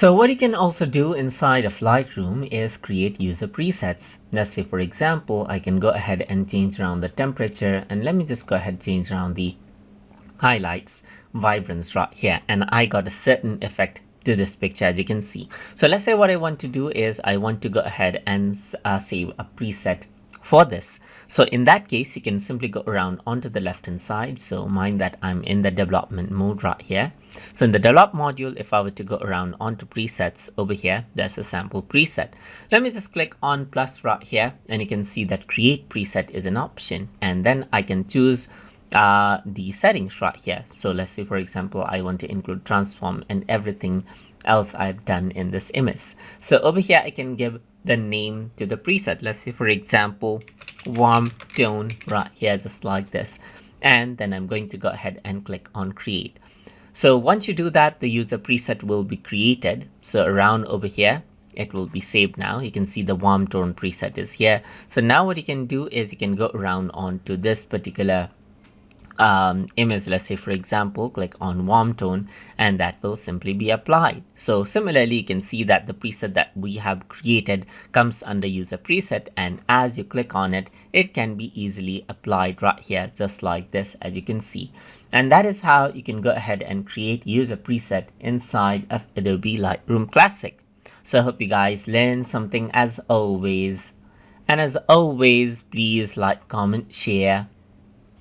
So what you can also do inside of Lightroom is create user presets. Let's say, for example, I can go ahead and change around the temperature, and let me just go ahead and change around the highlights, vibrance right here, and I got a certain effect to this picture, as you can see. So let's say what I want to do is I want to go ahead and save a preset for this. So in that case, you can simply go around onto the left hand side. So mind that I'm in the development mode right here. So in the develop module, if I were to go around onto presets over here, there's a sample preset. Let me just click on plus right here, and you can see that create preset is an option, and then I can choose the settings right here. So let's say, for example, I want to include transform and everything else I've done in this image. So over here, I can give the name to the preset. Let's say, for example, warm tone right here, just like this. And then I'm going to go ahead and click on create. So once you do that, the user preset will be created. So around over here, it will be saved now. You can see the warm tone preset is here. So now what you can do is you can go around onto this particular image. Let's say, for example, click on warm tone, and that will simply be applied. So similarly, you can see that the preset that we have created comes under user preset, and as you click on it, it can be easily applied right here, just like this, as you can see. And that is how you can go ahead and create user preset inside of Adobe Lightroom Classic. So I hope you guys learned something as always. And as always, please like, comment, share,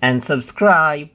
and subscribe.